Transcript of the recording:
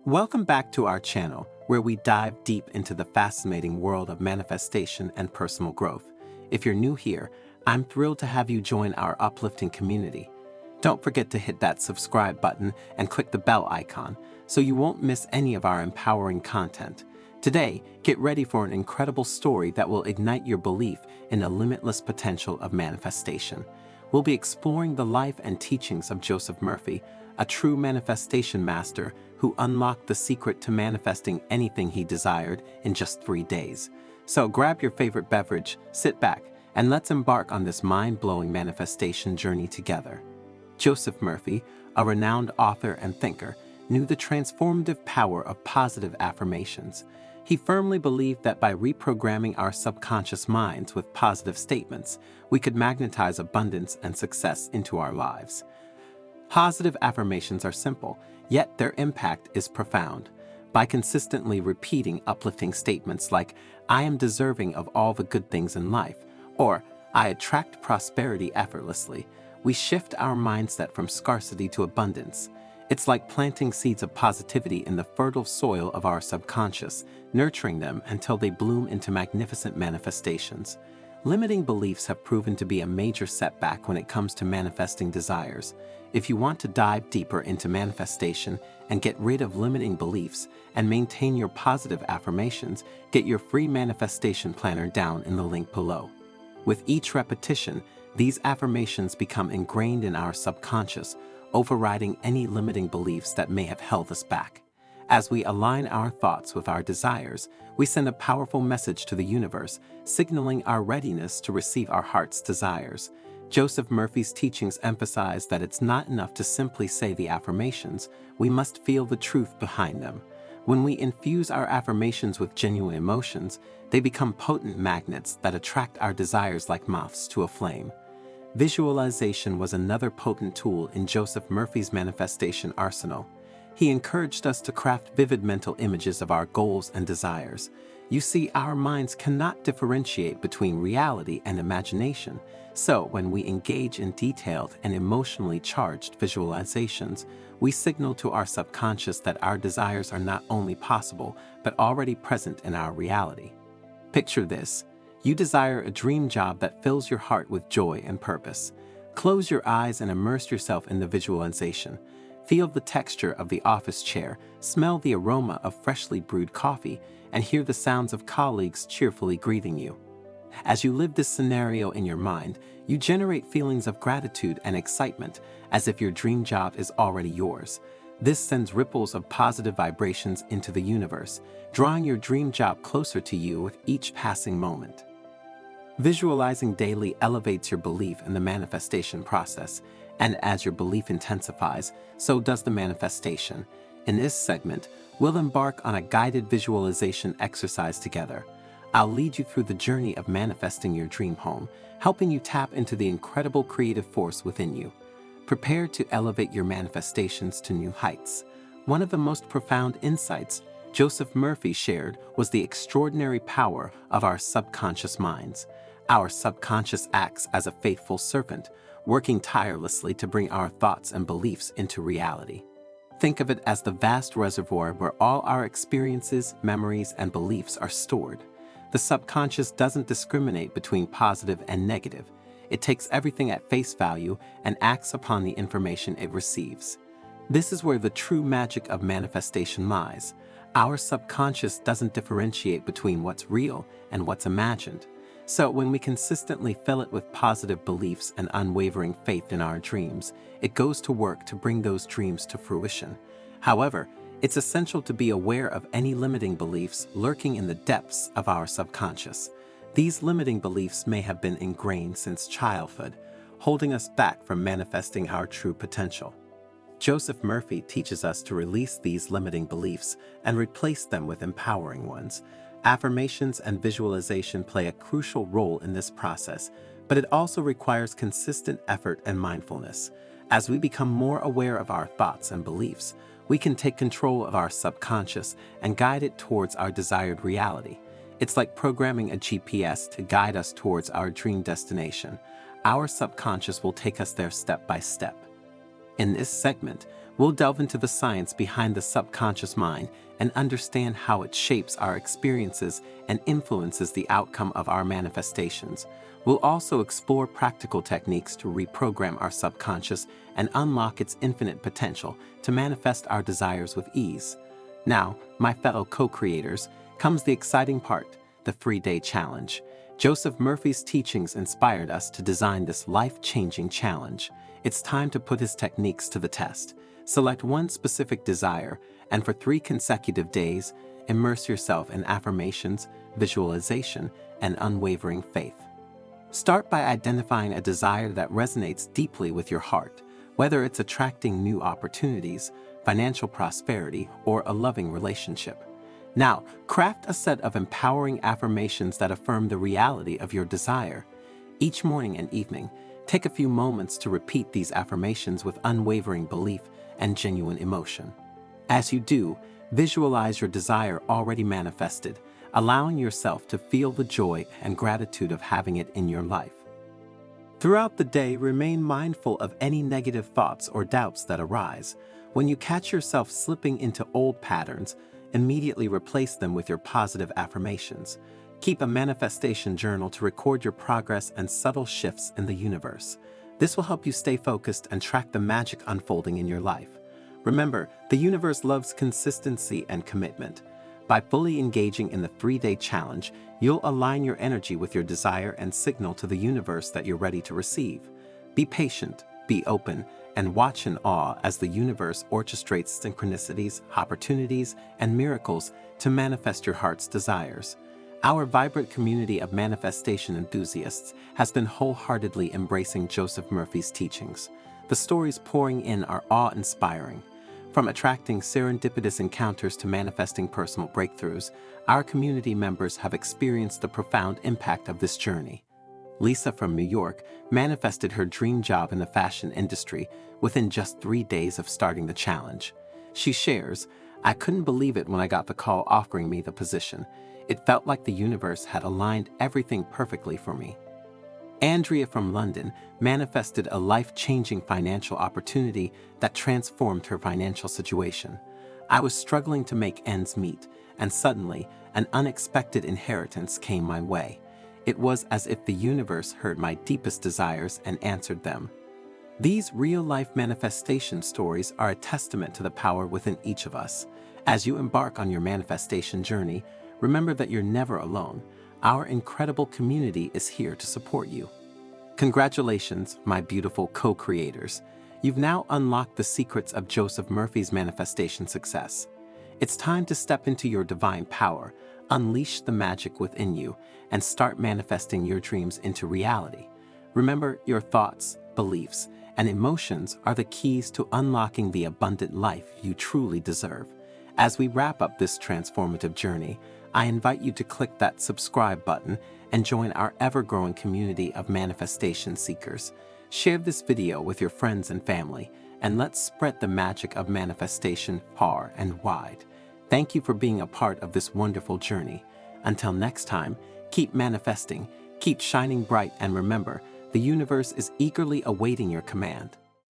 Welcome back to our channel, where we dive deep into the fascinating world of manifestation and personal growth. If you're new here, I'm thrilled to have you join our uplifting community. Don't forget to hit that subscribe button and click the bell icon so you won't miss any of our empowering content. Today, get ready for an incredible story that will ignite your belief in the limitless potential of manifestation. We'll be exploring the life and teachings of Joseph Murphy, a true manifestation master who unlocked the secret to manifesting anything he desired in just 3 days. So grab your favorite beverage, sit back, and let's embark on this mind-blowing manifestation journey together. Joseph Murphy, a renowned author and thinker, knew the transformative power of positive affirmations. He firmly believed that by reprogramming our subconscious minds with positive statements, we could magnetize abundance and success into our lives. Positive affirmations are simple, yet their impact is profound. By consistently repeating uplifting statements like, "I am deserving of all the good things in life," or "I attract prosperity effortlessly," we shift our mindset from scarcity to abundance. It's like planting seeds of positivity in the fertile soil of our subconscious, nurturing them until they bloom into magnificent manifestations. Limiting beliefs have proven to be a major setback when it comes to manifesting desires. If you want to dive deeper into manifestation and get rid of limiting beliefs and maintain your positive affirmations, get your free manifestation planner down in the link below. With each repetition, these affirmations become ingrained in our subconscious, overriding any limiting beliefs that may have held us back. As we align our thoughts with our desires, we send a powerful message to the universe, signaling our readiness to receive our heart's desires. Joseph Murphy's teachings emphasize that it's not enough to simply say the affirmations, we must feel the truth behind them. When we infuse our affirmations with genuine emotions, they become potent magnets that attract our desires like moths to a flame. Visualization was another potent tool in Joseph Murphy's manifestation arsenal. He encouraged us to craft vivid mental images of our goals and desires. You see, our minds cannot differentiate between reality and imagination, so when we engage in detailed and emotionally charged visualizations, we signal to our subconscious that our desires are not only possible, but already present in our reality. Picture this. You desire a dream job that fills your heart with joy and purpose. Close your eyes and immerse yourself in the visualization. Feel the texture of the office chair, smell the aroma of freshly brewed coffee, and hear the sounds of colleagues cheerfully greeting you. As you live this scenario in your mind, you generate feelings of gratitude and excitement, as if your dream job is already yours. This sends ripples of positive vibrations into the universe, drawing your dream job closer to you with each passing moment. Visualizing daily elevates your belief in the manifestation process, and as your belief intensifies, so does the manifestation. In this segment, we'll embark on a guided visualization exercise together. I'll lead you through the journey of manifesting your dream home, helping you tap into the incredible creative force within you. Prepare to elevate your manifestations to new heights. One of the most profound insights Joseph Murphy shared was the extraordinary power of our subconscious minds. Our subconscious acts as a faithful servant, working tirelessly to bring our thoughts and beliefs into reality. Think of it as the vast reservoir where all our experiences, memories, and beliefs are stored. The subconscious doesn't discriminate between positive and negative. It takes everything at face value and acts upon the information it receives. This is where the true magic of manifestation lies. Our subconscious doesn't differentiate between what's real and what's imagined. So when we consistently fill it with positive beliefs and unwavering faith in our dreams, it goes to work to bring those dreams to fruition. However, it's essential to be aware of any limiting beliefs lurking in the depths of our subconscious. These limiting beliefs may have been ingrained since childhood, holding us back from manifesting our true potential. Joseph Murphy teaches us to release these limiting beliefs and replace them with empowering ones. Affirmations and visualization play a crucial role in this process, but it also requires consistent effort and mindfulness. As we become more aware of our thoughts and beliefs, we can take control of our subconscious and guide it towards our desired reality. It's like programming a GPS to guide us towards our dream destination. Our subconscious will take us there step by step. In this segment, We'll delve into the science behind the subconscious mind and understand how it shapes our experiences and influences the outcome of our manifestations. We'll also explore practical techniques to reprogram our subconscious and unlock its infinite potential to manifest our desires with ease. Now, my fellow co-creators, comes the exciting part, the 3-day challenge. Joseph Murphy's teachings inspired us to design this life-changing challenge. It's time to put his techniques to the test. Select one specific desire, and for 3 consecutive days, immerse yourself in affirmations, visualization, and unwavering faith. Start by identifying a desire that resonates deeply with your heart, whether it's attracting new opportunities, financial prosperity, or a loving relationship. Now, craft a set of empowering affirmations that affirm the reality of your desire. Each morning and evening, take a few moments to repeat these affirmations with unwavering belief and genuine emotion. As you do, visualize your desire already manifested, allowing yourself to feel the joy and gratitude of having it in your life. Throughout the day, remain mindful of any negative thoughts or doubts that arise. When you catch yourself slipping into old patterns, immediately replace them with your positive affirmations. Keep a manifestation journal to record your progress and subtle shifts in the universe. This will help you stay focused and track the magic unfolding in your life. Remember, the universe loves consistency and commitment. By fully engaging in the 3-day challenge, you'll align your energy with your desire and signal to the universe that you're ready to receive. Be patient, be open, and watch in awe as the universe orchestrates synchronicities, opportunities, and miracles to manifest your heart's desires. Our vibrant community of manifestation enthusiasts has been wholeheartedly embracing Joseph Murphy's teachings. The stories pouring in are awe-inspiring. From attracting serendipitous encounters to manifesting personal breakthroughs, our community members have experienced the profound impact of this journey. Lisa from New York manifested her dream job in the fashion industry within just 3 days of starting the challenge. She shares, "I couldn't believe it when I got the call offering me the position. It felt like the universe had aligned everything perfectly for me." Andrea from London manifested a life-changing financial opportunity that transformed her financial situation. "I was struggling to make ends meet, and suddenly, an unexpected inheritance came my way. It was as if the universe heard my deepest desires and answered them." These real-life manifestation stories are a testament to the power within each of us. As you embark on your manifestation journey, remember that you're never alone. Our incredible community is here to support you. Congratulations, my beautiful co-creators. You've now unlocked the secrets of Joseph Murphy's manifestation success. It's time to step into your divine power, unleash the magic within you, and start manifesting your dreams into reality. Remember, your thoughts, beliefs, and emotions are the keys to unlocking the abundant life you truly deserve. As we wrap up this transformative journey, I invite you to click that subscribe button and join our ever-growing community of manifestation seekers. Share this video with your friends and family, and let's spread the magic of manifestation far and wide. Thank you for being a part of this wonderful journey. Until next time, keep manifesting, keep shining bright, and remember, the universe is eagerly awaiting your command.